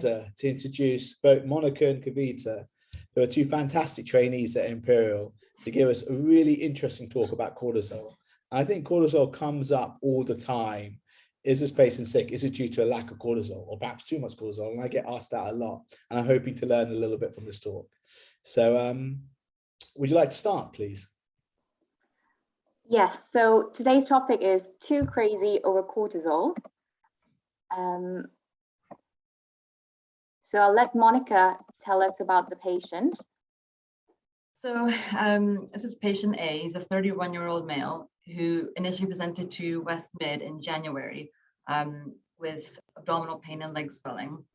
To introduce both Monica and Kavita, who are two fantastic trainees at Imperial, to give us a really interesting talk about cortisol. I think cortisol comes up all the time. Is this patient sick? Is it due to a lack of cortisol or perhaps too much cortisol? And I get asked that a lot, and I'm hoping to learn a little bit from this talk. So would you like to start, please? Yes, so today's topic is too crazy over cortisol. So I'll let Monica tell us about the patient. So this is patient A. He's a 31-year-old male who initially presented to West Mid in January with abdominal pain and leg swelling.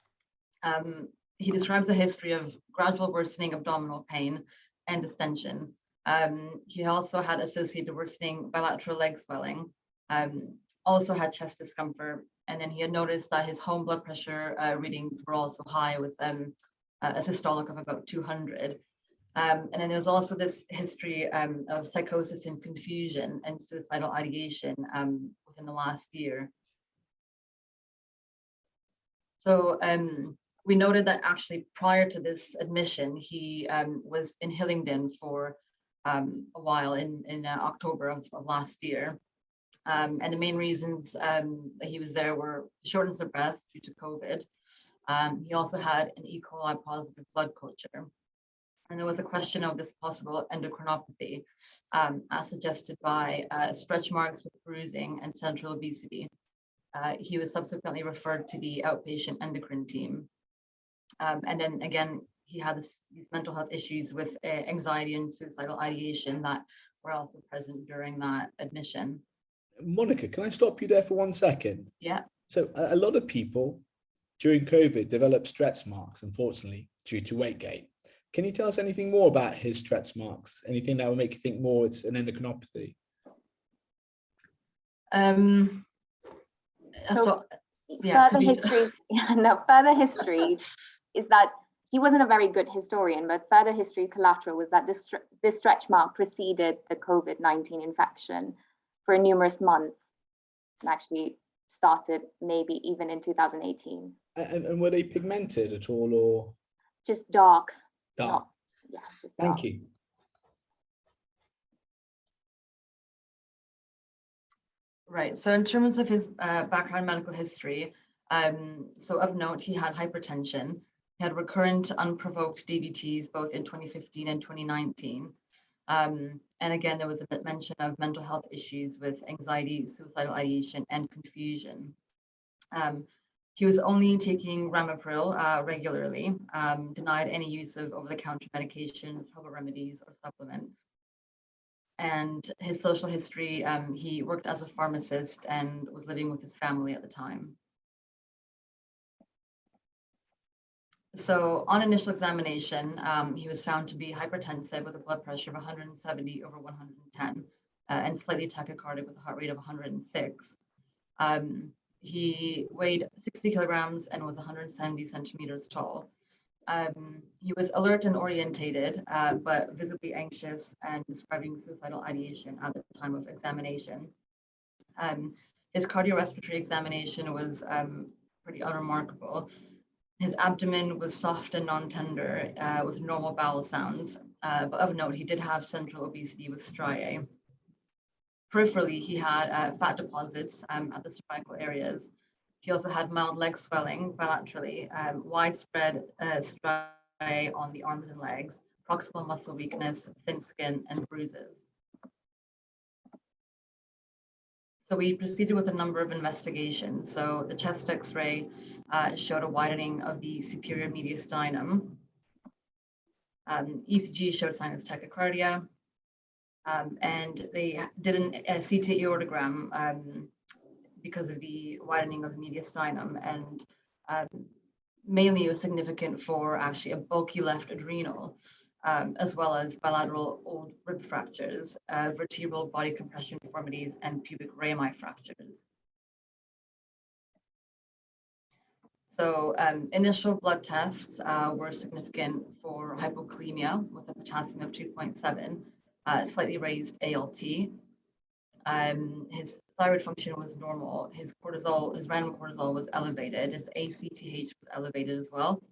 He describes a history of gradual worsening abdominal pain and distension. He also had associated worsening bilateral leg swelling, also had chest discomfort, and then he had noticed that his home blood pressure readings were also high with a systolic of about 200. And then there was also this history of psychosis and confusion and suicidal ideation within the last year. So we noted that actually prior to this admission, he was in Hillingdon for a while in October of last year. And the main reasons that he was there were shortness of breath due to COVID. He also had an E. coli positive blood culture. And there was a question of this possible endocrinopathy, as suggested by stretch marks with bruising and central obesity. He was subsequently referred to the outpatient endocrine team. And then again, he had these mental health issues with anxiety and suicidal ideation that were also present during that admission. Monica, can I stop you there for 1 second? Yeah. So a lot of people during COVID develop stretch marks, unfortunately, due to weight gain. Can you tell us anything more about his stretch marks? Anything that will make you think more it's an endocrinopathy? Further history is that he wasn't a very good historian, but further history collateral was that this stretch mark preceded the COVID-19 infection for numerous months, and actually started maybe even in 2018. And were they pigmented at all, or just dark? Dark. Yeah, just dark. Thank you. Right. So in terms of his background medical history, so of note, he had hypertension. He had recurrent unprovoked DVTs both in 2015 and 2019. And again, there was a mention of mental health issues with anxiety, suicidal ideation, and confusion. He was only taking Ramipril regularly, denied any use of over-the-counter medications, herbal remedies, or supplements. And his social history, he worked as a pharmacist and was living with his family at the time. So on initial examination, he was found to be hypertensive with a blood pressure of 170 over 110 and slightly tachycardic with a heart rate of 106. He weighed 60 kilograms and was 170 centimeters tall. He was alert and orientated, but visibly anxious and describing suicidal ideation at the time of examination. His cardiorespiratory examination was pretty unremarkable. His abdomen was soft and non-tender with normal bowel sounds, but of note, he did have central obesity with striae. Peripherally, he had fat deposits at the cervical areas. He also had mild leg swelling bilaterally, widespread striae on the arms and legs, proximal muscle weakness, thin skin, and bruises. So we proceeded with a number of investigations. So the chest X-ray showed a widening of the superior mediastinum. ECG showed sinus tachycardia. And they did a CT aortogram because of the widening of the mediastinum, and mainly it was significant for actually a bulky left adrenal, as well as bilateral old rib fractures, vertebral body compression deformities, and pubic rami fractures. So initial blood tests were significant for hypokalemia with a potassium of 2.7, slightly raised ALT. His thyroid function was normal. His cortisol, his random cortisol was elevated. His ACTH was elevated as well.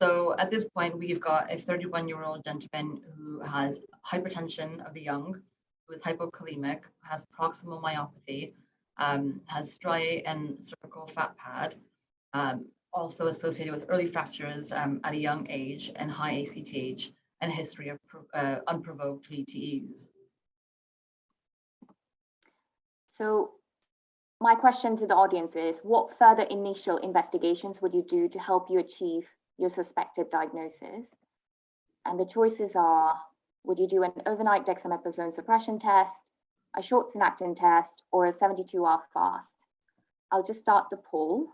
So at this point, we've got a 31-year-old gentleman who has hypertension of the young, who is hypokalemic, has proximal myopathy, has striae and cervical fat pad, also associated with early fractures at a young age and high ACTH, and a history of unprovoked VTEs. So my question to the audience is, what further initial investigations would you do to help you achieve your suspected diagnosis? And the choices are, would you do an overnight dexamethasone suppression test, a short synactin test, or a 72-hour fast? I'll just start the poll.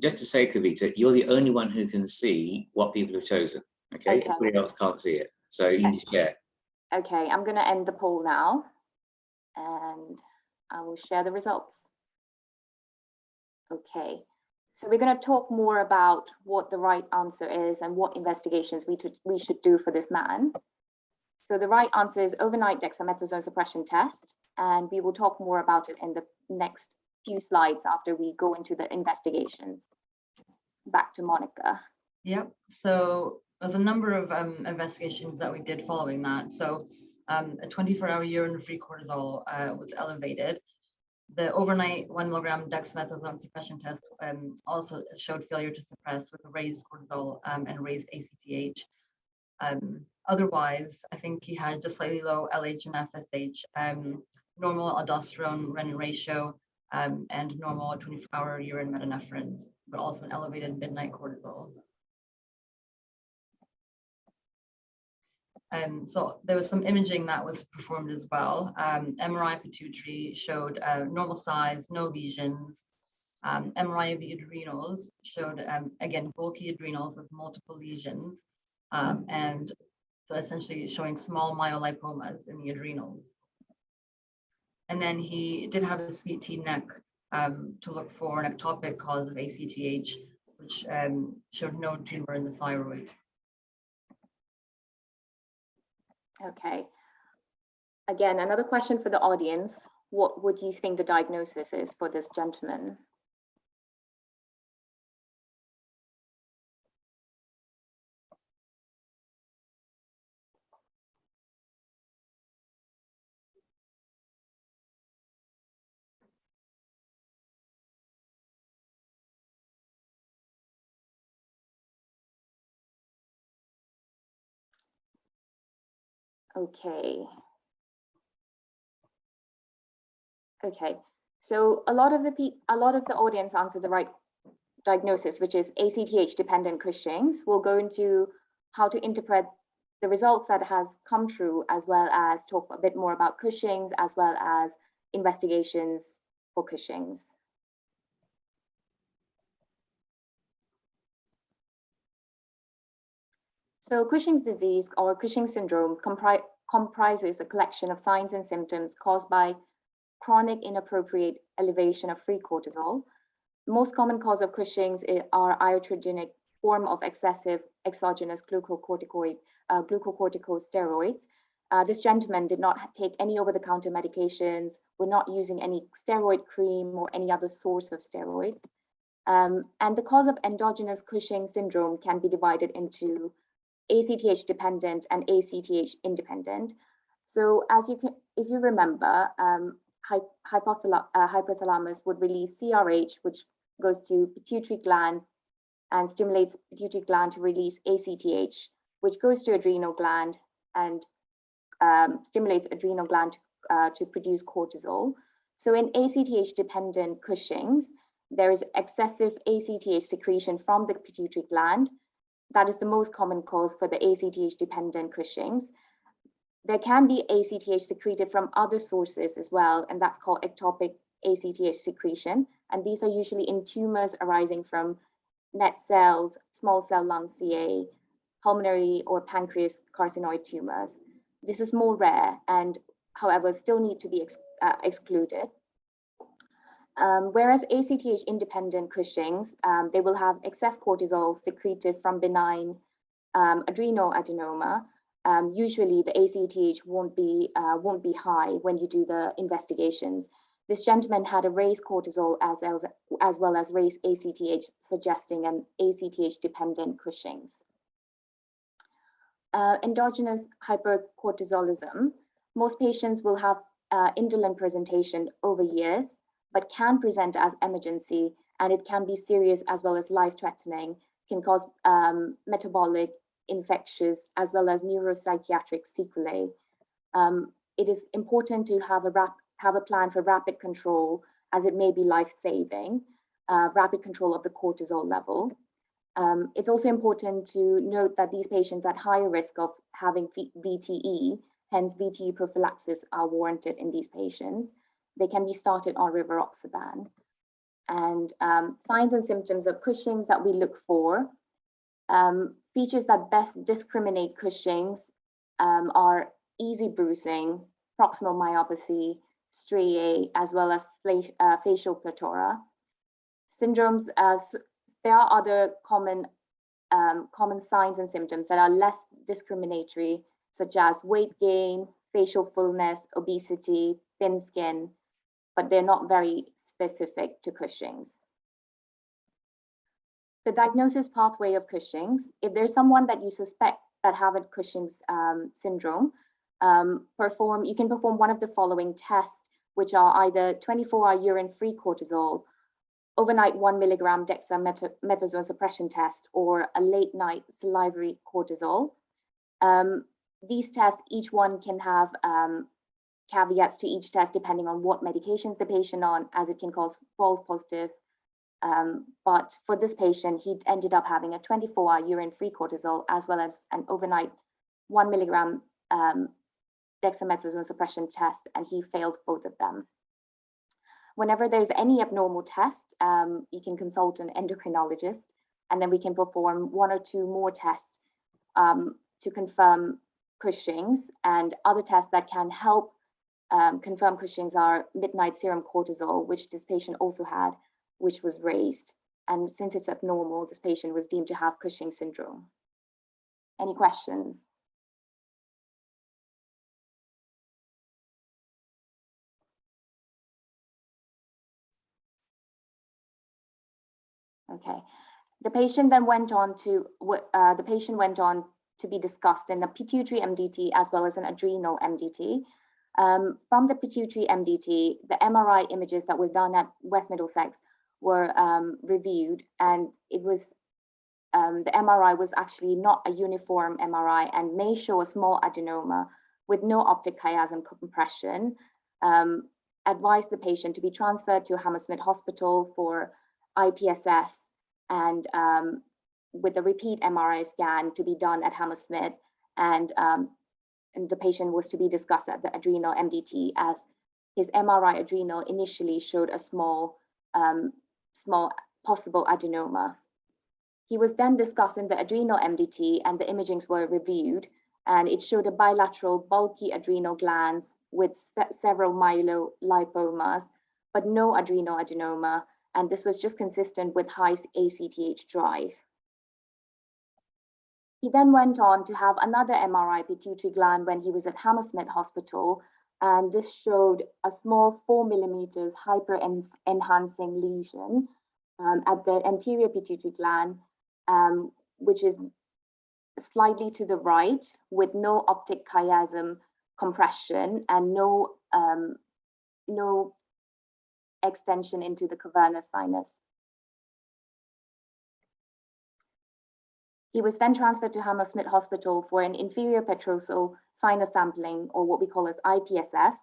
Just to say, Kavita, you're the only one who can see what people have chosen. Okay, Okay. Everybody else can't see it. So you need to share. Okay, I'm going to end the poll now, and I will share the results. Okay, so we're going to talk more about what the right answer is and what investigations we should do for this man. So the right answer is overnight dexamethasone suppression test, and we will talk more about it in the next few slides after we go into the investigations. Back to Monica. Yep. So there's a number of investigations that we did following that. So a 24-hour urine-free cortisol was elevated. The overnight 1 milligram dexamethasone suppression test also showed failure to suppress with a raised cortisol and raised ACTH. Otherwise, I think he had just slightly low LH and FSH, normal aldosterone-renin ratio, and normal 24-hour urine metanephrines, but also an elevated midnight cortisol. So there was some imaging that was performed as well. MRI pituitary showed normal size, no lesions. MRI of the adrenals showed, again, bulky adrenals with multiple lesions, and so essentially showing small myolipomas in the adrenals. And then he did have a CT neck to look for an ectopic cause of ACTH, which showed no tumor in the thyroid. Okay. Again, another question for the audience. What would you think the diagnosis is for this gentleman? Okay. Okay. So a lot of the audience answered the right diagnosis, which is ACTH dependent Cushing's. We'll go into how to interpret the results that has come true, as well as talk a bit more about Cushing's, as well as investigations for Cushing's. So Cushing's disease, or Cushing syndrome, comprises a collection of signs and symptoms caused by chronic inappropriate elevation of free cortisol. The most common cause of Cushing's are iatrogenic form of excessive exogenous glucocorticosteroids. This gentleman did not take any over-the-counter medications, were not using any steroid cream or any other source of steroids. And the cause of endogenous Cushing syndrome can be divided into ACTH dependent and ACTH independent. So as if you remember, hypothalamus would release CRH, which goes to pituitary gland and stimulates pituitary gland to release ACTH, which goes to adrenal gland and stimulates adrenal gland to produce cortisol. So in ACTH dependent Cushing's, there is excessive ACTH secretion from the pituitary gland. That is the most common cause for the ACTH dependent Cushing's. There can be ACTH secreted from other sources as well, and that's called ectopic ACTH secretion. And these are usually in tumors arising from net cells, small cell lung CA, pulmonary or pancreas carcinoid tumors. This is more rare and, however, still need to be excluded. Whereas ACTH independent Cushing's, they will have excess cortisol secreted from benign adrenal adenoma. Usually the ACTH won't be high when you do the investigations. This gentleman had a raised cortisol as well as raised ACTH, suggesting an ACTH dependent Cushing's. Endogenous hypercortisolism. Most patients will have indolent presentation over years, but can present as emergency, and it can be serious as well as life-threatening, can cause metabolic, infectious, as well as neuropsychiatric sequelae. It is important to have a plan for rapid control, as it may be life-saving, rapid control of the cortisol level. It's also important to note that these patients at higher risk of having VTE, hence VTE prophylaxis, are warranted in these patients. They can be started on rivaroxaban. And signs and symptoms of Cushing's that we look for. Features that best discriminate Cushing's are easy bruising, proximal myopathy, striae, as well as facial plethora. Syndromes, there are other common signs and symptoms that are less discriminatory, such as weight gain, facial fullness, obesity, thin skin, but they're not very specific to Cushing's. The diagnosis pathway of Cushing's: if there's someone that you suspect that have a Cushing's syndrome, you can perform one of the following tests, which are either 24-hour urine-free cortisol, overnight 1 milligram dexamethasone suppression test, or a late-night salivary cortisol. These tests, each one can have caveats to each test depending on what medications the patient on, as it can cause false positive. But for this patient, he ended up having a 24-hour urine-free cortisol as well as an overnight 1 milligram dexamethasone suppression test, and he failed both of them. Whenever there's any abnormal test, you can consult an endocrinologist, and then we can perform 1 or 2 more tests to confirm Cushing's. And other tests that can help confirm Cushing's are midnight serum cortisol, which this patient also had, which was raised. And since it's abnormal, this patient was deemed to have Cushing syndrome. Any questions? Okay. The patient then went on to be discussed in the pituitary MDT as well as an adrenal MDT. From the pituitary MDT, the MRI images that was done at West Middlesex were reviewed, and it was the MRI was actually not a uniform MRI and may show a small adenoma with no optic chiasm compression. Advised the patient to be transferred to Hammersmith Hospital for IPSS, and with a repeat MRI scan to be done at Hammersmith, and the patient was to be discussed at the adrenal MDT, as his MRI adrenal initially showed a small possible adenoma. He was then discussed in the adrenal MDT, and the imagings were reviewed, and it showed a bilateral bulky adrenal glands with several myelolipomas, but no adrenal adenoma, and this was just consistent with high ACTH drive. He then went on to have another MRI pituitary gland when he was at Hammersmith Hospital, and this showed a small 4 millimeters hyper-enhancing lesion at the anterior pituitary gland, which is slightly to the right, with no optic chiasm compression and no extension into the cavernous sinus. He was then transferred to Hammersmith Hospital for an inferior petrosal sinus sampling, or what we call as IPSS.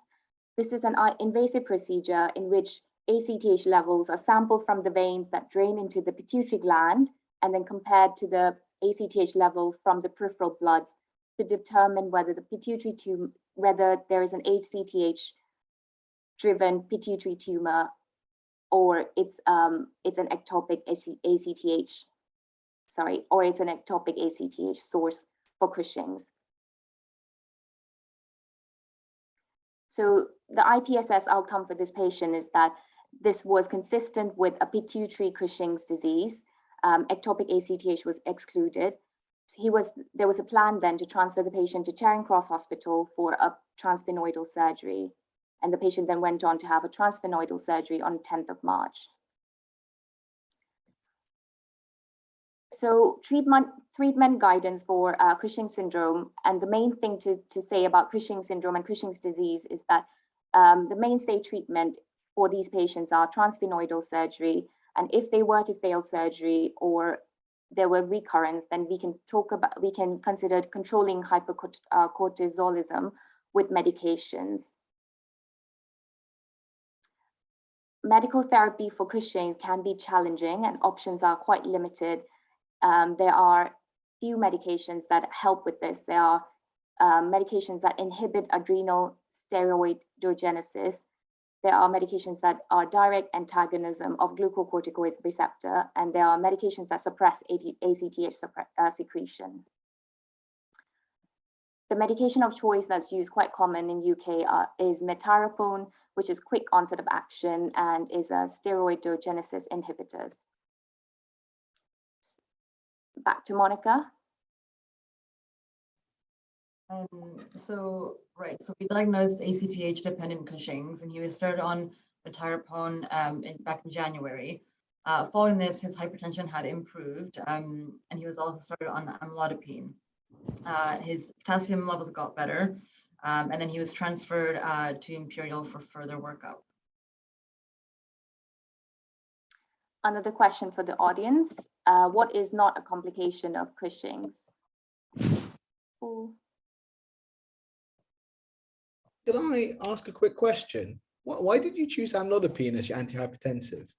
This is an invasive procedure in which ACTH levels are sampled from the veins that drain into the pituitary gland and then compared to the ACTH level from the peripheral bloods to determine whether the pituitary tumor, whether there is an ACTH-driven pituitary tumor or it's an ectopic ACTH or it's an ectopic ACTH source for Cushing's. So the IPSS outcome for this patient is that this was consistent with a pituitary Cushing's disease. Ectopic ACTH was excluded. There was a plan then to transfer the patient to Charing Cross Hospital for a transsphenoidal surgery. And the patient then went on to have a transsphenoidal surgery on 10th of March. So treatment guidance for Cushing syndrome, and the main thing to say about Cushing syndrome and Cushing's disease is that the mainstay treatment for these patients are transsphenoidal surgery. And if they were to fail surgery or there were recurrence, then we can consider controlling hypercortisolism with medications. Medical therapy for Cushing's can be challenging and options are quite limited. There are few medications that help with this. There are medications that inhibit adrenal steroidogenesis. There are medications that are direct antagonism of glucocorticoid receptor, and there are medications that suppress ACTH secretion. The medication of choice that's used quite common in UK is metarapone, which is quick onset of action and is a steroidogenesis inhibitors. Back to Monica. So we diagnosed ACTH dependent Cushing's, and he was started on metarapone back in January. Following this, his hypertension had improved, and he was also started on amlodipine. His potassium levels got better, and then he was transferred to Imperial for further workup. Another question for the audience. What is not a complication of Cushing's? Can I ask a quick question? Why did you choose amlodipine as your antihypertensive?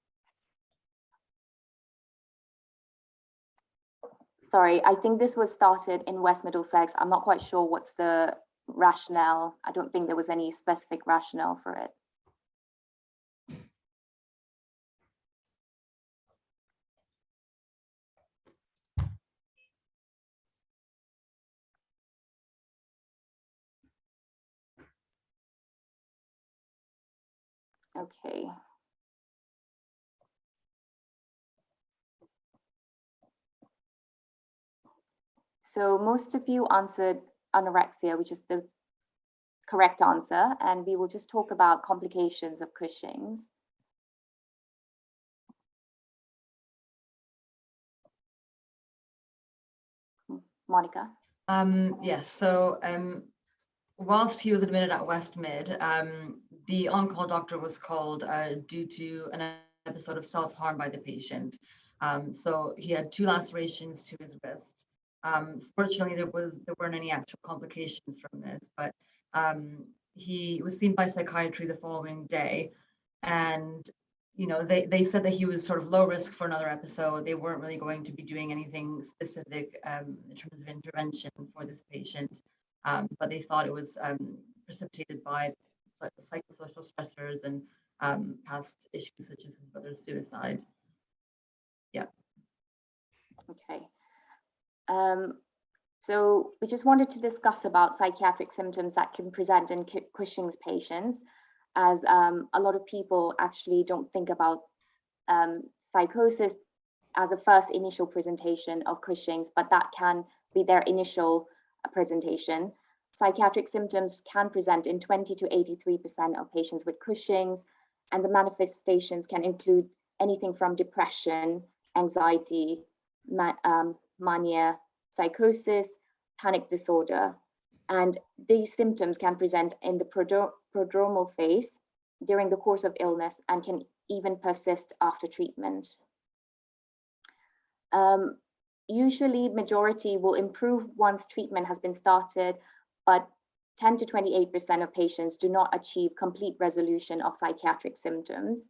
Sorry, I think this was started in West Middlesex. I'm not quite sure what's the rationale. I don't think there was any specific rationale for it. Okay. So most of you answered anorexia, which is the correct answer, and we will just talk about complications of Cushing's. Monica? Yes, so whilst he was admitted at West Mid, the on-call doctor was called due to an episode of self-harm by the patient. So he had 2 lacerations to his wrist. Fortunately, there weren't any actual complications from this, but he was seen by psychiatry the following day, and they said that he was sort of low risk for another episode. They weren't really going to be doing anything specific in terms of intervention for this patient, but they thought it was precipitated by psychosocial stressors and past issues such as his brother's suicide. Yeah. Okay. So we just wanted to discuss about psychiatric symptoms that can present in Cushing's patients, as a lot of people actually don't think about psychosis as a first initial presentation of Cushing's, but that can be their initial presentation. Psychiatric symptoms can present in 20 to 83% of patients with Cushing's, and the manifestations can include anything from depression, anxiety, mania, psychosis, panic disorder. And these symptoms can present in the prodromal phase during the course of illness and can even persist after treatment. Usually, majority will improve once treatment has been started, but 10 to 28% of patients do not achieve complete resolution of psychiatric symptoms.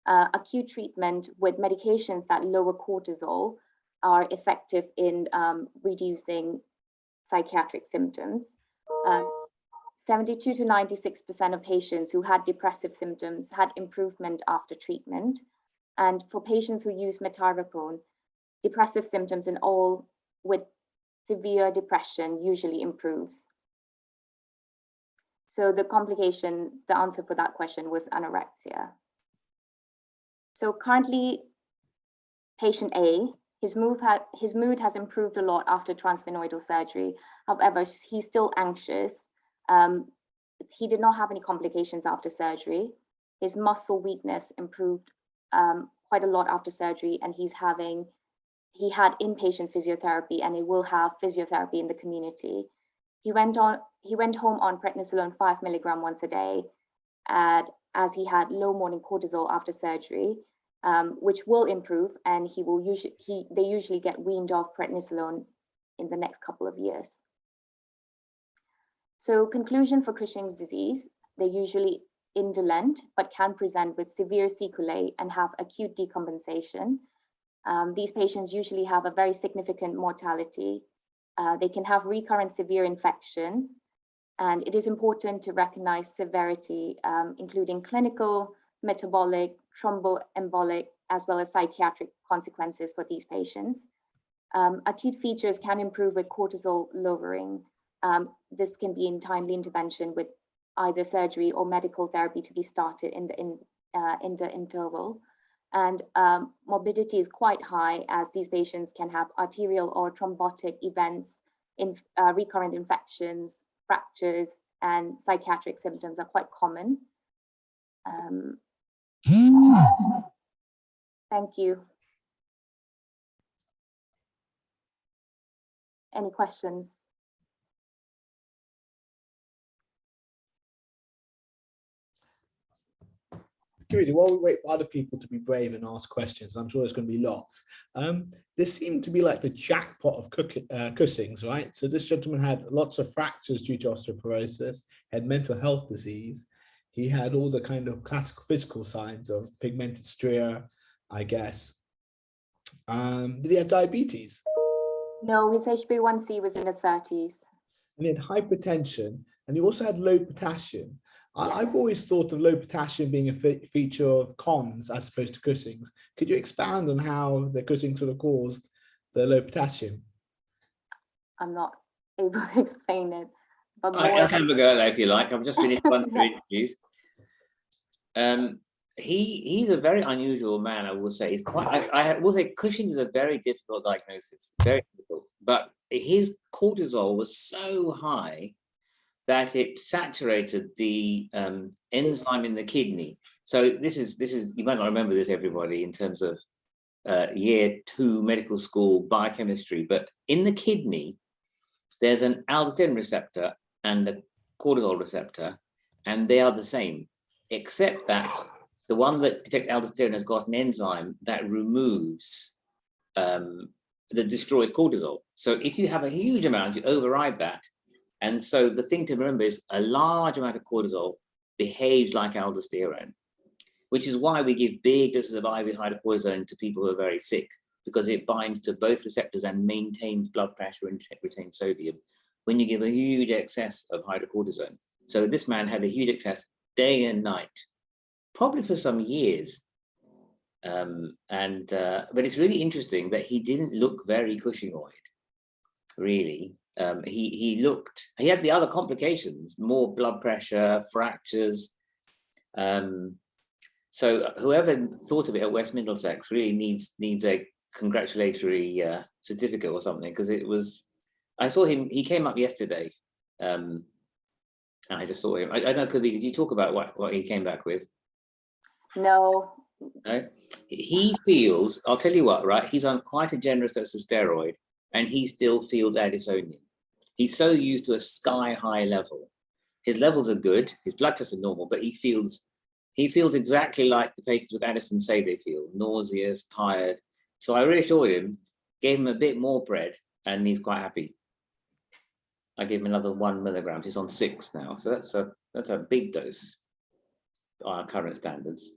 Acute treatment with medications that lower cortisol are effective in reducing psychiatric symptoms. 72 to 96% of patients who had depressive symptoms had improvement after treatment. And for patients who use metarapone, depressive symptoms in all with severe depression usually improves. So the complication, the answer for that question was anorexia. So currently, patient A, his mood has improved a lot after transsphenoidal surgery. However, he's still anxious. He did not have any complications after surgery. His muscle weakness improved quite a lot after surgery, and he had inpatient physiotherapy, and he will have physiotherapy in the community. He went home on prednisolone 5 milligram once a day, as he had low morning cortisol after surgery, which will improve, and they usually get weaned off prednisolone in the next couple of years. So conclusion for Cushing's disease, they're usually indolent, but can present with severe sequelae and have acute decompensation. These patients usually have a very significant mortality. They can have recurrent severe infection, and it is important to recognize severity, including clinical, metabolic, thromboembolic, as well as psychiatric consequences for these patients. Acute features can improve with cortisol lowering. This can be in timely intervention with either surgery or medical therapy to be started in the interval. And morbidity is quite high, as these patients can have arterial or thrombotic events, recurrent infections, fractures, and psychiatric symptoms are quite common. Thank you. Any questions? Judy, while we wait for other people to be brave and ask questions, I'm sure there's going to be lots. This seemed to be like the jackpot of Cushing's, right? So this gentleman had lots of fractures due to osteoporosis, had mental health disease. He had all the kind of classical physical signs of pigmented stria, I guess. Did he have diabetes? No, his HbA1c was in the 30s. And he had hypertension, and he also had low potassium. I've always thought of low potassium being a feature of cons as opposed to Cushing's. Could you expound on how the Cushing sort of caused the low potassium? I'm not able to explain it. But I can have a go at that if you like. I've just finished one through interviews. He's a very unusual man, I will say. He's quite. I will say Cushing is a very difficult diagnosis, very difficult. But his cortisol was so high that it saturated the enzyme in the kidney. So this is you might not remember this, everybody, in terms of year 2 medical school biochemistry, but in the kidney there's an aldosterone receptor and a cortisol receptor, and they are the same, except that the one that detects aldosterone has got an enzyme that removes that destroys cortisol. So if you have a huge amount, you override that. And so the thing to remember is a large amount of cortisol behaves like aldosterone, which is why we give big doses of IV hydrocortisone to people who are very sick, because it binds to both receptors and maintains blood pressure and retains sodium when you give a huge excess of hydrocortisone. So this man had a huge excess day and night, probably for some years. But it's really interesting that he didn't look very Cushingoid, really. He had the other complications, more blood pressure, fractures. So whoever thought of it at West Middlesex really needs a congratulatory certificate or something, because it was, I saw him, he came up yesterday, and I just saw him. I don't know, Kavita, did you talk about what he came back with? No. No? He feels, I'll tell you what, right? He's on quite a generous dose of steroid, and he still feels Addisonian. He's so used to a sky-high level. His levels are good, his blood tests are normal, but he feels exactly like the patients with Addison say they feel, nauseous, tired. So I reassured him, gave him a bit more bread, and he's quite happy. I gave him another 1 milligram. He's on 6 now, so that's a big dose on our current standards.